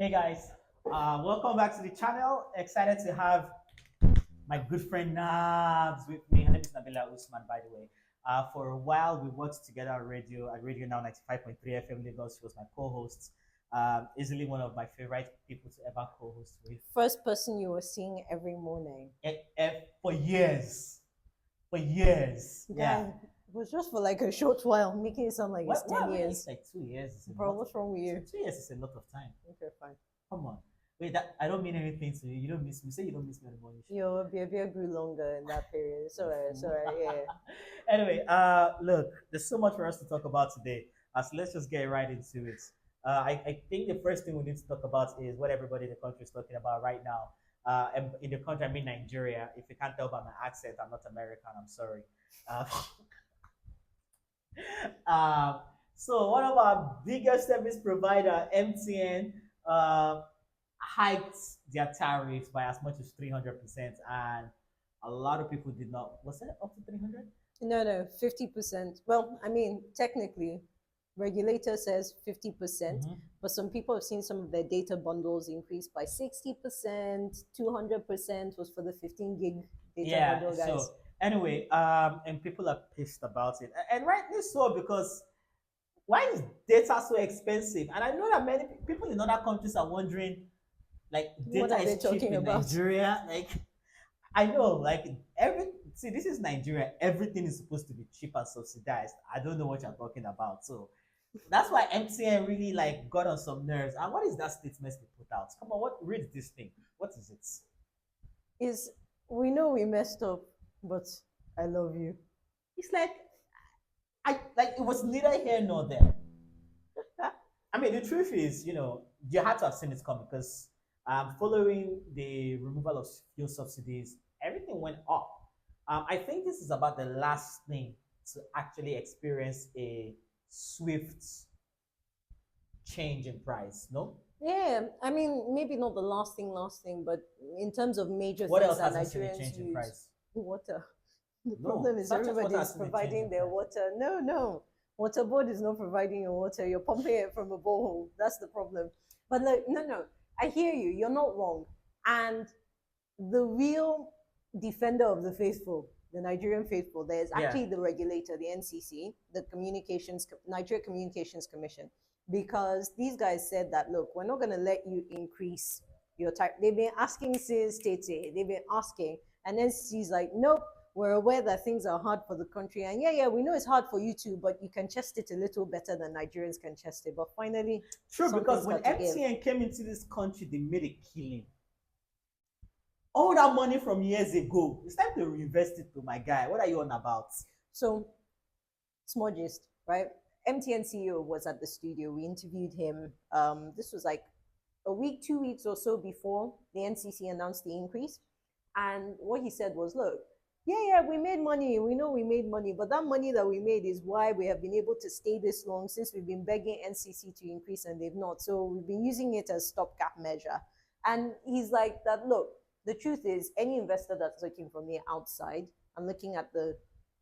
Hey guys, welcome back to the channel. Excited to have my good friend Nabs with me. Her name is Nabilah Usman, by the way. For a while, we worked together at Radio Now 95.3 FM Lagos. She was my co-host. Easily one of my favorite people to ever co-host with. First person you were seeing every morning. For years. For years. Guy, Yeah. it was just for like a short while, making it sound like it's What 10 I mean, years. it's like 2 years. Is a Bro, lot what's wrong with you? 2 years is a lot of time. Okay, fine. Come on. Wait, that I don't mean anything to you. You don't miss me. Say you don't miss me anymore. Your behavior grew longer in that period. It's alright, yeah. Anyway, look, there's so much for us to talk about today. So let's just get right into it. I think the first thing we need to talk about is what everybody in the country is talking about right now. And in the country, I mean Nigeria. If you can't tell by my accent, I'm not American. I'm sorry. Uh, um, so one of our biggest service provider, MTN, uh, hiked their tariffs by as much as 300%, and a lot of people did not. Was it up to 300? No, 50%. Well, I mean, technically, regulator says 50%, but some people have seen some of their data bundles increase by 60%, 200% was for the 15 gig data bundle guys. So anyway, and people are pissed about it, and rightly so, because why is data so expensive? And I know that many people in other countries are wondering, like, data is cheap in Nigeria. Like, I know, like, this is Nigeria. Everything is supposed to be cheap and subsidized. I don't know what you're talking about. So that's why MTN really like got on some nerves. And what is that statement they put out? Come on, read this thing? What is it? Is we know we messed up, but I love you. It's like it was neither here nor there. I mean, the truth is, you had to have seen it coming, because following the removal of fuel subsidies, everything went up. I think this is about the last thing to actually experience a swift change in price, no? Yeah, I mean, maybe not the last thing, but in terms of major what things else that has Nigerians change in use, price? Water. The No, problem is everybody is providing their water. No, water board is not providing your water. You're pumping it from a borehole. That's the problem. But like, no, I hear you. You're not wrong. And the real defender of the faithful, the Nigerian faithful, there's actually the regulator, the NCC, the Nigeria Communications Commission, because these guys said that, look, we're not going to let you increase your type. They've been asking since Tete. They've been asking, and NCC's like, nope. We're aware that things are hard for the country, and yeah, we know it's hard for you too, but you can chest it a little better than Nigerians can chest it. But finally, true, because when MTN came into this country, they made a killing. All that money from years ago, it's time to reinvest it, to my guy. What are you on about? So, small gist, right? MTN CEO was at the studio. We interviewed him. This was like a week, 2 weeks or so before the NCC announced the increase. And what he said was, look, yeah, we made money. We know we made money, but that money that we made is why we have been able to stay this long, since we've been begging NCC to increase and they've not. So we've been using it as stopgap measure. And he's like that, look, the truth is, any investor that's looking from the outside and looking at the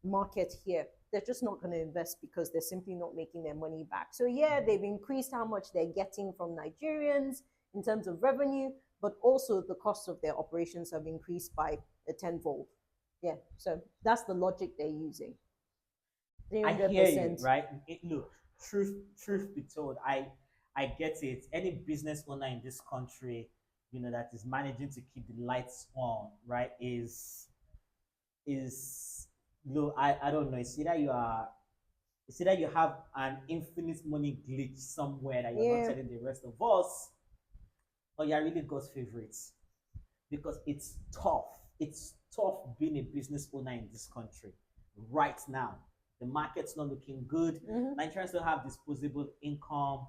market here, they're just not going to invest because they're simply not making their money back. So yeah, they've increased how much they're getting from Nigerians in terms of revenue, but also the cost of their operations have increased by a tenfold. Yeah, so that's the logic they're using. 300%. I hear you, right? Look, truth be told, I get it. Any business owner in this country, that is managing to keep the lights on, right, is look, I don't know. It's either you have an infinite money glitch somewhere that you're not telling the rest of us, or you're really God's favorites, because it's tough. It's tough being a business owner in this country right now. The market's not looking good. Nigerians don't have disposable income.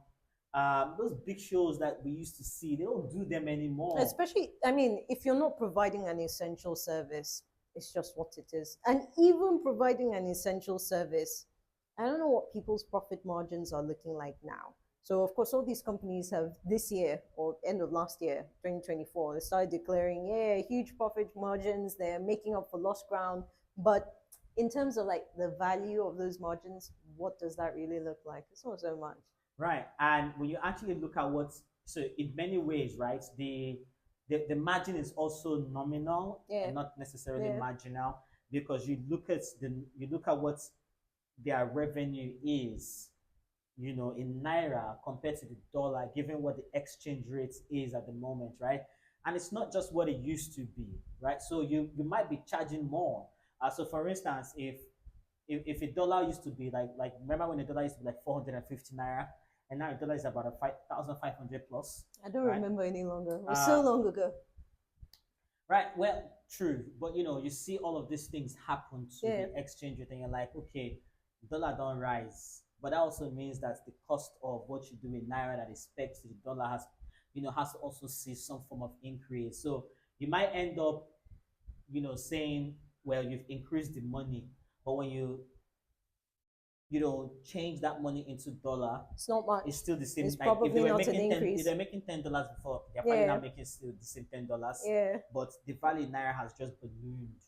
Those big shows that we used to see, they don't do them anymore. Especially, I mean, if you're not providing an essential service, it's just what it is. And even providing an essential service, I don't know what people's profit margins are looking like now. So of course, all these companies have this year, or end of last year, 2024, they started declaring, huge profit margins. They're making up for lost ground. But in terms of like the value of those margins, what does that really look like? It's not so much. Right. And when you actually look at what So in many ways, right, the margin is also nominal Yeah. and not necessarily Yeah. marginal, because you look at what their revenue is, in naira compared to the dollar, given what the exchange rate is at the moment, right? And it's not just what it used to be, right? So you might be charging more. So for instance, if a dollar used to be like remember when a dollar used to be like 450 naira, and now a dollar is about a 5,500 plus, I don't right? remember any longer. It was so Uh, long ago. right. Well, true, but you see all of these things happen to Yeah. the exchange rate, and you're like, okay, dollar don't rise, but that also means that the cost of what you do in naira that is pegged to the dollar has to also see some form of increase. So you might end up, saying, well, you've increased the money, but when change that money into dollar, It's not much. it's still the same. It's Like if they probably were not an making if increase. they're making $10 before, they're probably Yeah. now making still the same $10. Yeah. But the value in naira has just ballooned,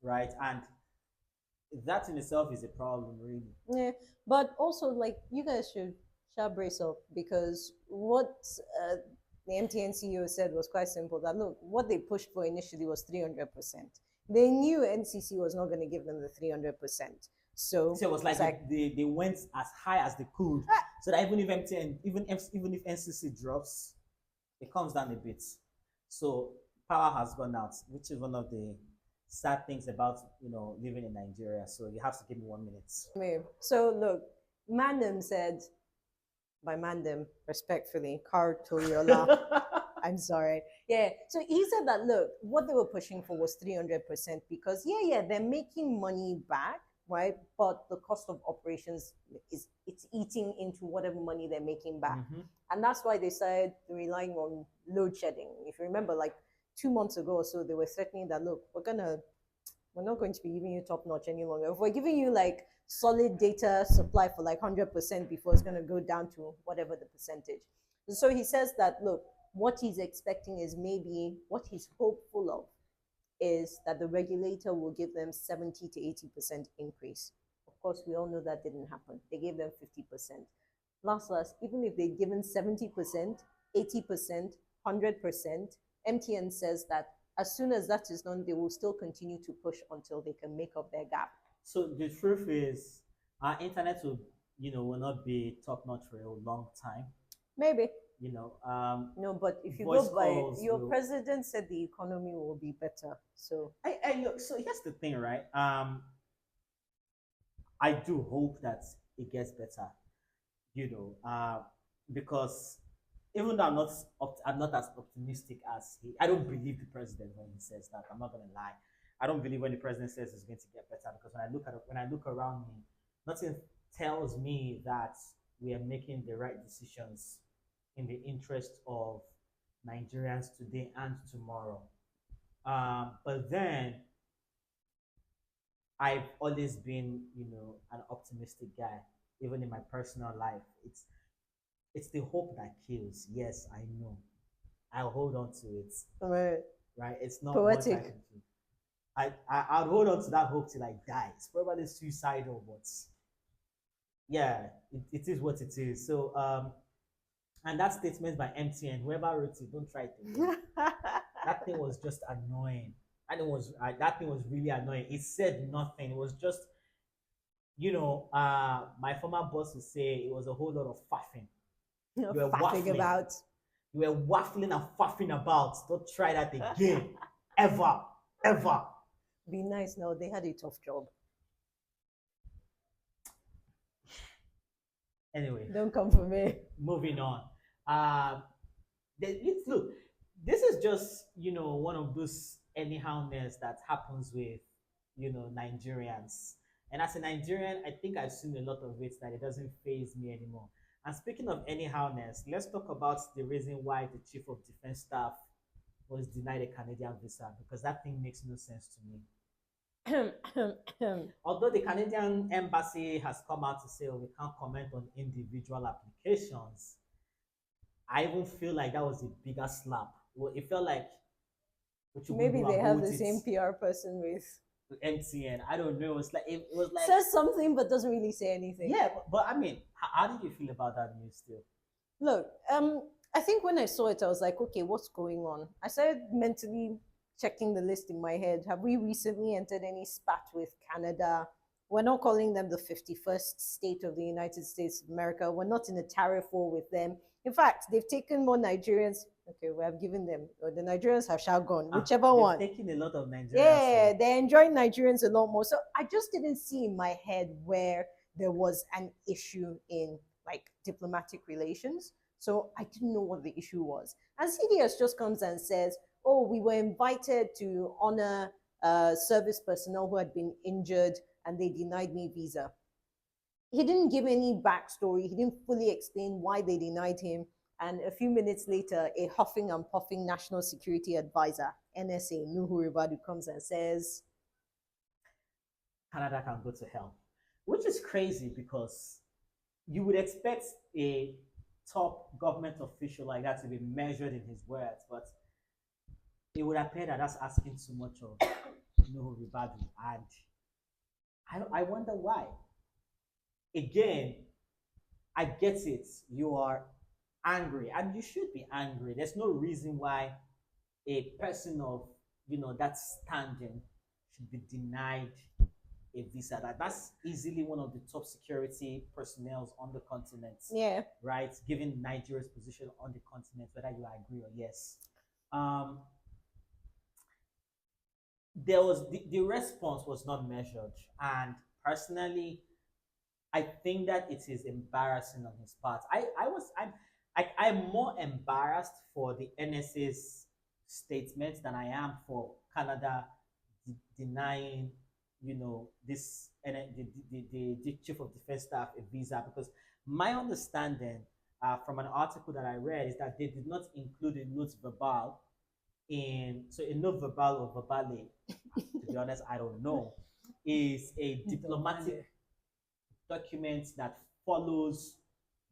right? And that in itself is a problem, really. Yeah. But also, like, you guys should brace up, because what uh, the MTN CEO said was quite simple. That look, what they pushed for initially was 300%. They knew NCC was not going to give them the 300%. So So it was it's like they went as high as they could, so that even if MTN, even if NCC drops, it comes down a bit. So power has gone out, which is one of the sad things about living in Nigeria. So you have to give me 1 minute. So look, Mandem said, by Mandem, respectfully, Car Toriola. I'm sorry. Yeah. So he said that look, what they were pushing for was 300%, because they're making money back, right? But the cost of operations it's eating into whatever money they're making back. Mm-hmm. And that's why they started relying on load shedding. If you remember, like 2 months ago or so, they were threatening that look, we're not going to be giving you top notch any longer. If we're giving you like solid data supply for like 100% before, it's going to go down to whatever the percentage. So he says that look, what he's expecting is, maybe what he's hopeful of is that the regulator will give them 70 to 80% increase. Of course, we all know that didn't happen. They gave them 50%. Last, even if they'd given 70%, 80%, 100%, MTN says that as soon as that is done, they will still continue to push until they can make up their gap. So the truth is, our internet will not be top notch for a long time. Maybe. No, but if you go by your president said the economy will be better. So I look. So here's the thing, right? I do hope that it gets better. Because even though I'm not as optimistic as he. I don't believe the president when he says that. I'm not gonna lie. I don't believe when the president says it's going to get better, because when I look around me, nothing tells me that we are making the right decisions in the interest of Nigerians today and tomorrow. But then I've always been, an optimistic guy, even in my personal life. It's the hope that kills. Yes, I know. I'll hold on to it. Right? It's not poetic. Much I can do. I'll hold on to that hope till I die. It's probably suicidal, but yeah, it is what it is. So and that statement by MTN, whoever wrote it, don't try to. That thing was just annoying. That thing was really annoying. It said nothing. It was just, my former boss would say it was a whole lot of faffing. You were waffling about. You were waffling and faffing about. Don't try that again, ever. Be nice. No, they had a tough job. Anyway, don't come for me. Moving on. Look, this is just one of those anyhowness that happens with Nigerians. And as a Nigerian, I think I've seen a lot of it that it doesn't faze me anymore. And speaking of anyhowness, let's talk about the reason why the Chief of Defense Staff was denied a Canadian visa, because that thing makes no sense to me. Although the Canadian embassy has come out to say, we can't comment on individual applications, I even feel like that was a bigger slap. Well, it felt like maybe they have the same PR person with MTN. I don't know. It was like says something but doesn't really say anything. Yeah, but I mean, how did you feel about that news still? Look, I think when I saw it, I was like, okay, what's going on? I started mentally checking the list in my head. Have we recently entered any spat with Canada? We're not calling them the 51st state of the United States of America. We're not in a tariff war with them. In fact, they've taken more Nigerians. Okay, we have given them, or the Nigerians have shall gone, whichever They've one. taken a lot of Nigerians. Yeah, So they're enjoying Nigerians a lot more. So I just didn't see in my head where there was an issue in like diplomatic relations. So I didn't know what the issue was. And CDS just comes and says, oh, we were invited to honor service personnel who had been injured and they denied me visa. He didn't give any backstory. He didn't fully explain why they denied him. And a few minutes later, a huffing and puffing national security advisor, NSA, Nuhu Ribadu, comes and says, Canada can go to hell, which is crazy because you would expect a top government official like that to be measured in his words, but it would appear that that's asking too much of Nuhu Ribadu, and I wonder why. Again, I get it. You are angry, and you should be angry. There's no reason why a person of that standing should be denied a visa. That's easily one of the top security personnel on the continent. yeah, Right, given Nigeria's position on the continent, whether you agree or yes. Um, there was the response was not measured, and personally, I think that it is embarrassing on his part. I'm more embarrassed for the NSA's statement than I am for Canada denying, this the chief of defense staff a visa, because my understanding from an article that I read is that they did not include a note verbal in so a note verbal or verbale. To be honest, I don't know. Is a diplomatic document that follows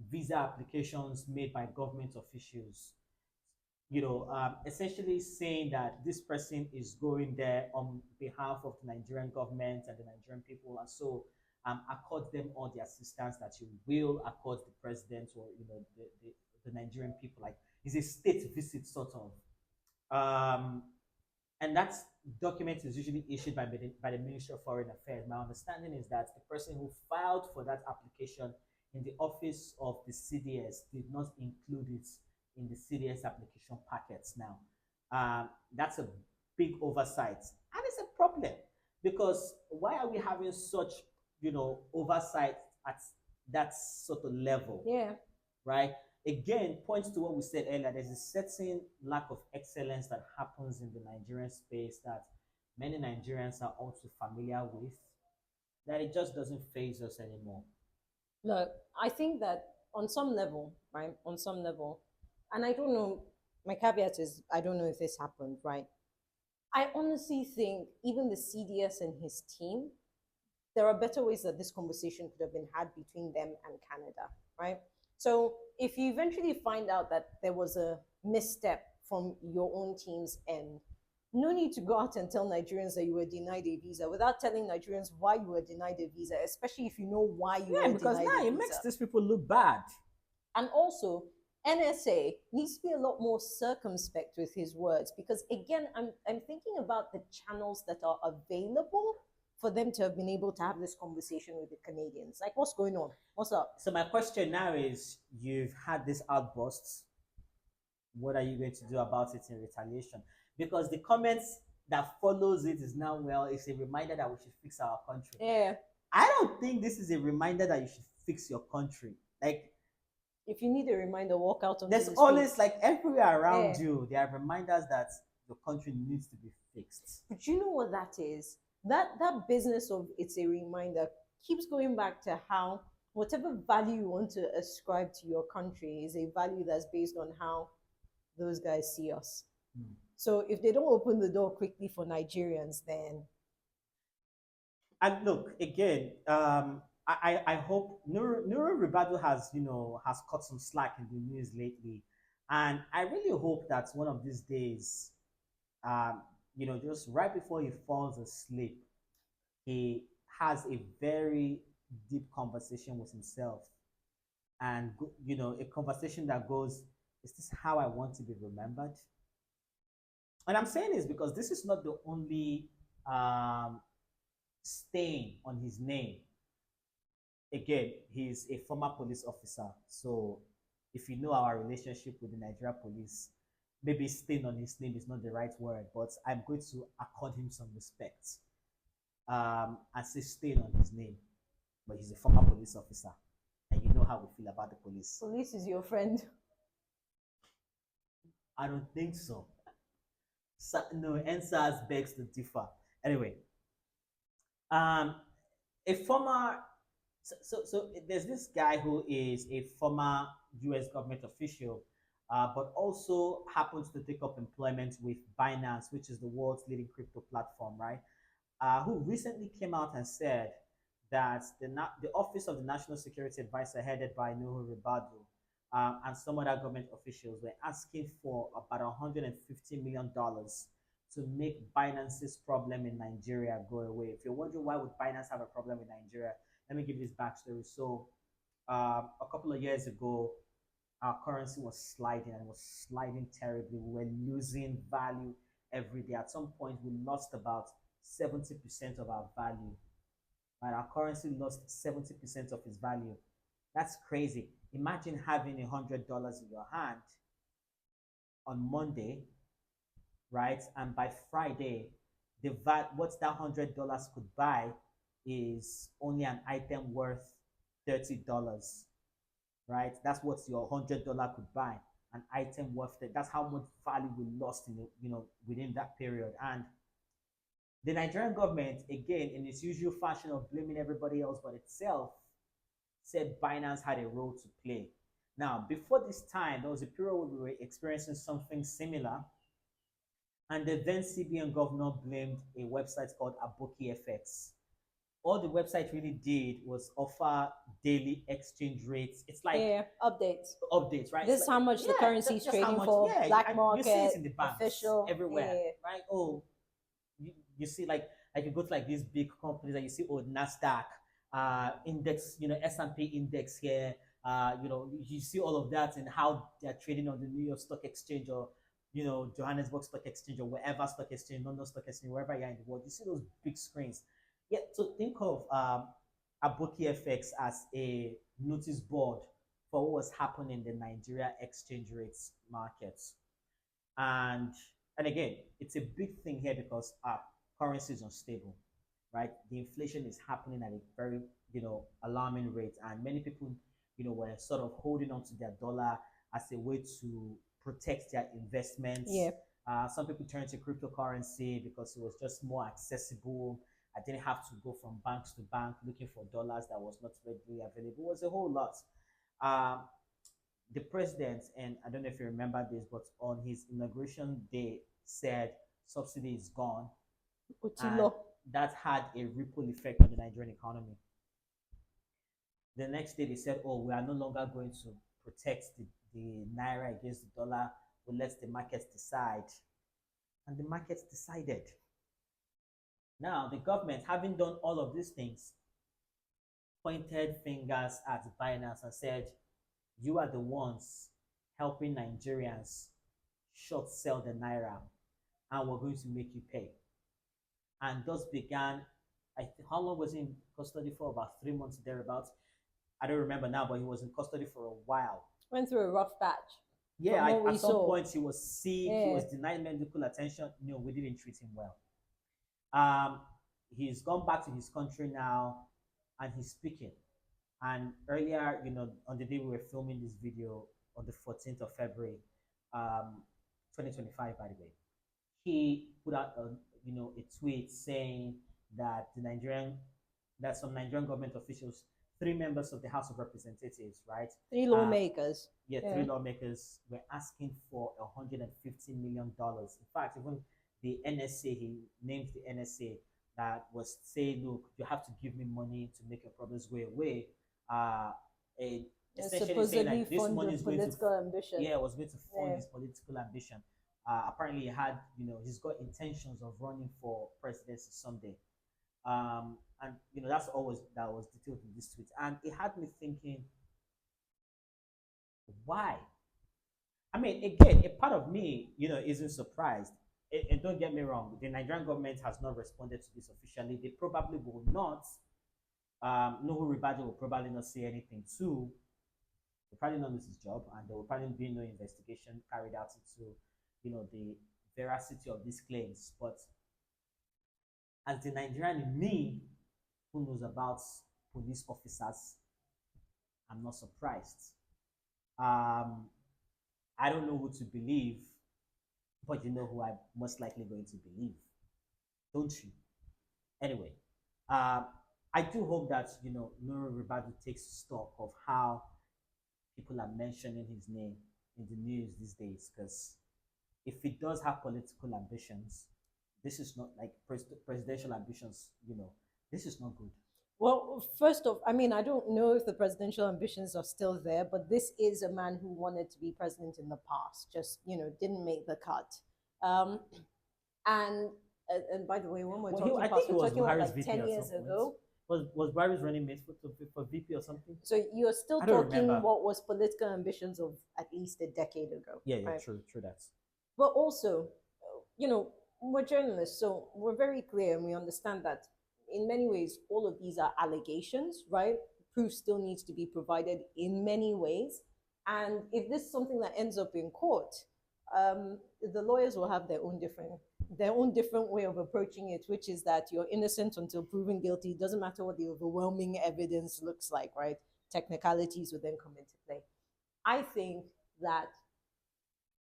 visa applications made by government officials. Essentially saying that this person is going there on behalf of the Nigerian government and the Nigerian people, and so accord them all the assistance that you will accord the president or the Nigerian people. Like it's a state visit sort of. Um, and that document is usually issued by the Ministry of Foreign Affairs. My understanding is that the person who filed for that application in the office of the CDS did not include it in the CDS application packets. Now, that's a big oversight, and it's a problem because why are we having such oversight at that sort of level? yeah. Right? Again, points to what we said earlier. There's a certain lack of excellence that happens in the Nigerian space that many Nigerians are also familiar with, that it just doesn't phase us anymore. Look, I think that on some level, right? On some level, and I don't know, my caveat is I don't know if this happened, right? I honestly think even the CDS and his team, there are better ways that this conversation could have been had between them and Canada, right? So if you eventually find out that there was a misstep from your own team's end, no need to go out and tell Nigerians that you were denied a visa without telling Nigerians why you were denied a visa, especially if you know why you Yeah, were because denied now a it visa. makes these people look bad. And also, NSA needs to be a lot more circumspect with his words because, again, I'm thinking about the channels that are available for them to have been able to have this conversation with the Canadians. Like, what's going on? What's up? So my question now is, you've had this outbursts. What are you going to do about it in retaliation? Because the comments that follows it is now, well, it's a reminder that we should fix our country. Yeah. I don't think this is a reminder that you should fix your country. Like, if you need a reminder, walk out on there's the always street. like everywhere around you, there are reminders that your country needs to be fixed. But you know what that is? That business of it's a reminder keeps going back to how whatever value you want to ascribe to your country is a value that's based on how those guys see us. So if they don't open the door quickly for Nigerians, then And look again. I hope Nuru Ribadu has caught some slack in the news lately, and I really hope that one of these days, just right before he falls asleep, he has a very deep conversation with himself, and a conversation that goes, Is this how I want to be remembered? And I'm saying this because this is not the only um, stain on his name. Again, he's a former police officer. So if you know our relationship with the Nigeria police, maybe stain on his name is not the right word, but I'm going to accord him some respect and say stain on his name. But he's a former police officer. And you know how we feel about the police. Police is your friend. I don't think so. No, NSAS begs to differ. Anyway, um, a former so there's this guy who is a former U.S. government official, but also happens to take up employment with Binance, which is the world's leading crypto platform, right? Who recently came out and said that the Office of the National Security Advisor, headed by Nuhu Ribadu, and some other government officials, were asking for about $150 million to make Binance's problem in Nigeria go away. If you're wondering why would Binance have a problem in Nigeria, let me give you this backstory. So, a couple of years ago, our currency was sliding and was sliding terribly. We were losing value every day. At some point, we lost about 70% of our value. Right? Our currency lost 70% of its value. That's crazy. Imagine having $100 in your hand on Monday, right? And by Friday, what that $100 could buy is only an item worth $30, right? That's what your $100 could buy, an item worth it. That's how much value we lost in within that period. And the Nigerian government, again, in its usual fashion of blaming everybody else but itself, said Binance had a role to play. Now, before this time, there was a period where we were experiencing something similar, and the then CBN governor blamed a website called Aboki FX. All the website really did was offer daily exchange rates. It's like updates, right? This is like, how much the currency is trading for, black market, you see it in the banks, official, everywhere, right? Oh, you see like you go to like these big companies and you see Nasdaq index, S&P index here, you see all of that and how they're trading on the New York Stock Exchange or Johannesburg Stock Exchange or wherever stock exchange, London Stock Exchange, wherever you're in the world, you see those big screens. Yeah, so think of Aboki FX as a notice board for what was happening in the Nigeria exchange rates markets. And again, it's a big thing here because our currency is unstable, right? The inflation is happening at a very, alarming rate, and many people, were sort of holding on to their dollar as a way to protect their investments. Yeah. Some people turned to cryptocurrency because it was just more accessible. I didn't have to go from banks to bank looking for dollars that was not readily available. It was a whole lot. Um, the president, and I don't know if you remember this, but on his inauguration day, said subsidy is gone. And that had a ripple effect on the Nigerian economy. The next day, they said, "Oh, we are no longer going to protect the naira against the dollar. We'll let the markets decide." And the markets decided. Now, the government, having done all of these things, pointed fingers at Binance and said, "You are the ones helping Nigerians short sell the naira, and we're going to make you pay." And thus began, how long was he in custody for? About 3 months thereabouts. I don't remember now, but he was in custody for a while. Went through a rough patch. Yeah, at some point he was sick, he was denied medical attention. No, we didn't treat him well. He's gone back to his country now and he's speaking. And earlier, on the day we were filming this video on the 14th of February, 2025, by the way, he put out a tweet saying that some Nigerian government officials, 3 members of the House of Representatives, right? 3 lawmakers. Yeah, 3 lawmakers were asking for $150 million. In fact, even the NSA, he named the NSA, that was saying, "Look, you have to give me money to make your problems go away." Essentially saying like this money is going to ambition. Yeah, was going to fund his political ambition. Apparently, he's got intentions of running for presidency someday. And that was detailed in this tweet, and it had me thinking, why? I mean, again, a part of me, isn't surprised. And don't get me wrong, the Nigerian government has not responded to this officially. They probably will not. Nuhu Ribadu will probably not say anything too. Will probably not lose his job, and there will probably be no investigation carried out into, the veracity of these claims. But as the Nigerian in me, who knows about police officers, I'm not surprised. Um, I don't know who to believe, but you know who I'm most likely going to believe, don't you? Anyway, uh, I do hope that Nuru Ribadu takes stock of how people are mentioning his name in the news these days. Because if he does have political ambitions, this is not like presidential ambitions. This is not good. Well, first off, I mean, I don't know if the presidential ambitions are still there, but this is a man who wanted to be president in the past, just, didn't make the cut. Um, and and by the way, when we're talking I past, think he we're was talking about Buhari's like VP 10 at years some point. ago. Was Buhari's running mate for VP or something? So you're still I don't talking remember. what was political ambitions of at least a decade ago. Yeah, right? true that. But also, we're journalists, so we're very clear and we understand that in many ways, all of these are allegations, right? Proof still needs to be provided in many ways. And if this is something that ends up in court, the lawyers will have their own different way of approaching it, which is that you're innocent until proven guilty. It doesn't matter what the overwhelming evidence looks like, right? Technicalities will then come into play. I think that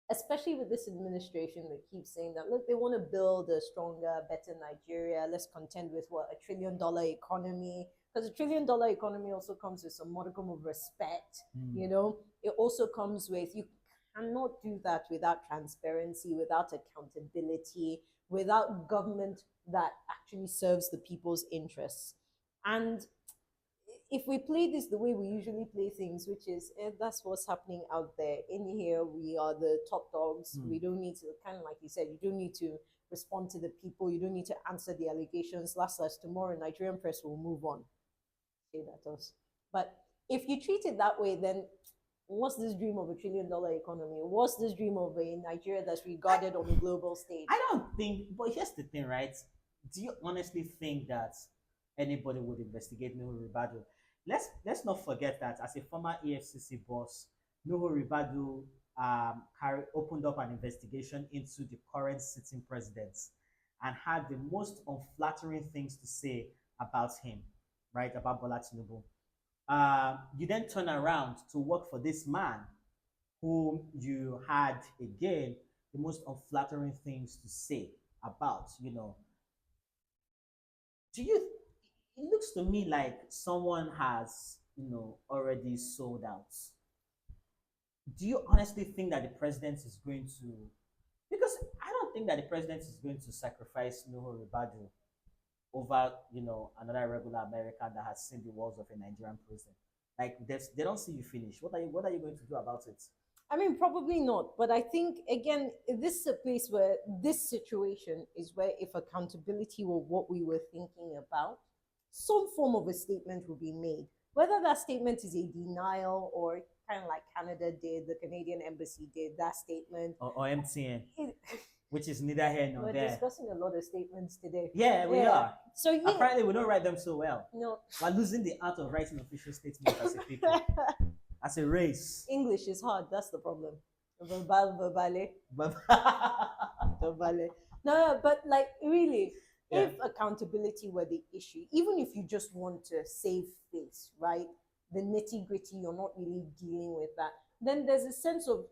especially with this administration that keeps saying that, look, they want to build a stronger, better Nigeria. Let's contend with what, $1 trillion economy. Because $1 trillion economy also comes with some modicum of respect. It also comes with, you cannot do that without transparency, without accountability, without government that actually serves the people's interests. And if we play this the way we usually play things, which is that's what's happening out there. In here, we are the top dogs. We don't need to, kind of like you said, you don't need to respond to the people. You don't need to answer the allegations. Last tomorrow, Nigerian press will move on. Say that us. But if you treat it that way, then what's this dream of $1 trillion economy? What's this dream of a Nigeria that's regarded on the global stage? I don't think, but here's the thing, right? Do you honestly think that anybody would investigate Nuhu Ribadu? Let's not forget that as a former EFCC boss, Nuhu Ribadu opened up an investigation into the current sitting president and had the most unflattering things to say about him, right? About Bola Tinubu. You then turn around to work for this man whom you had, again, the most unflattering things to say about. Do you It looks to me like someone has, already sold out. Do you honestly think that the president is going to? Because I don't think that the president is going to sacrifice Nuhu Ribadu over, another regular American that has seen the walls of a Nigerian prison. Like they don't see you finish. What are you going to do about it? I mean, probably not. But I think, again, this is a place where this situation is where if accountability were what we were thinking about, some form of a statement will be made. Whether that statement is a denial or kind of like Canada did, the Canadian embassy did that statement. Or MTN, which is neither here nor We're there. discussing a lot of statements today. Yeah, we are. So yeah, apparently we don't write them so well. No, We're losing the art of writing official statements as a people, as a race. English is hard. That's the problem. Verbale. But Verbale. No, but like really, Yeah. if accountability were the issue, even if you just want to save face, right? The nitty gritty, you're not really dealing with that. Then there's a sense of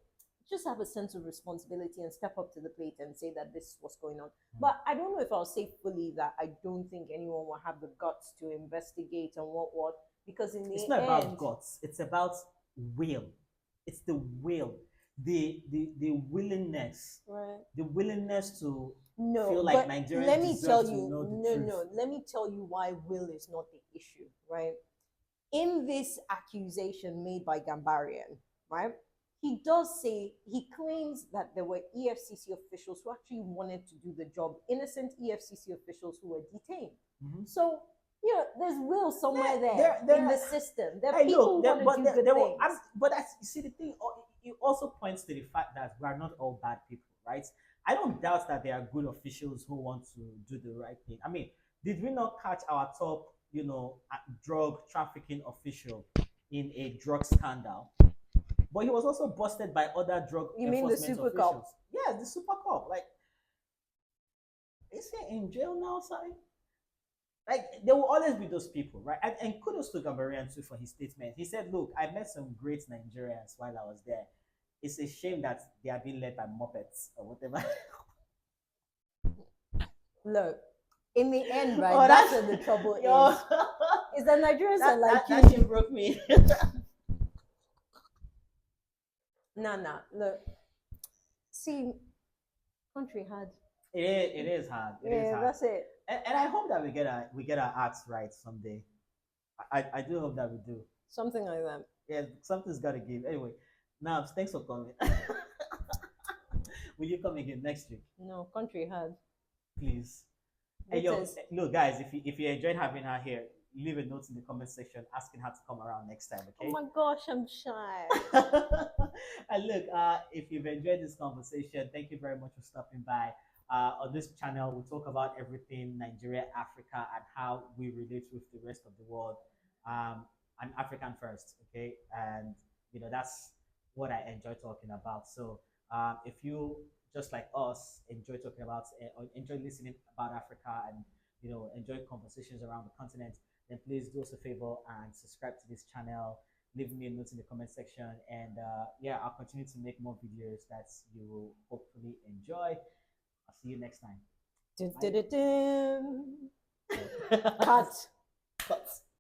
just have a sense of responsibility and step up to the plate and say that this is what's going on. But I don't know if I'll say fully that I don't think anyone will have the guts to investigate and what because in the it's not end, about guts. It's about will. It's the will, the willingness, right? the willingness to No, feel like but Nigerians let me deserve tell to you, know the no, truth. no, let me tell you why will is not the issue, right? In this accusation made by Gambarian, right? He does say, he claims that there were EFCC officials who actually wanted to do the job, innocent EFCC officials who were detained. Mhm. So There's will somewhere there, in the system. There are hey, people look, who there, want to but do good there were, things. but that's, you see, the thing, it also points to the fact that we are not all bad people, right? I don't doubt that there are good officials who want to do the right thing. I mean, did we not catch our top, drug trafficking official in a drug scandal? But he was also busted by other drug You mean the enforcement super officials. cop? Yes, the super cop. Like, is he in jail now, sorry? Like, there will always be those people, right? And kudos to Gambarian too for his statement. He said, "Look, I met some great Nigerians while I was there. It's a shame that they are being led by muppets or whatever." Look, in the end, right? Oh, That's where the trouble yo, is that Nigerians are like that you. shit broke me. Nah. Look, see, country hard. It is hard. It is Yeah, hard. that's it. And I hope that we get our acts right someday. I do hope that we do. Something like that. Yeah, something's got to give. Anyway, now thanks for coming. Will you come again next week, No, country hard. please? Hey, It yo, is. look, guys, if you enjoyed having her here, leave a note in the comment section asking her to come around next time, Oh okay? my gosh, I'm shy. And look, if you've enjoyed this conversation, thank you very much for stopping by. On this channel, we talk about everything Nigeria, Africa, and how we relate with the rest of the world. I'm African first, okay? And that's what I enjoy talking about. So if you, just like us, enjoy talking about or enjoy listening about Africa, and enjoy conversations around the continent, then please do us a favor and subscribe to this channel. Leave me a note in the comment section, and yeah, I'll continue to make more videos that you will hopefully enjoy. I'll see you next time. Dun, dun, dun, dun. Cut. Cut. Cut.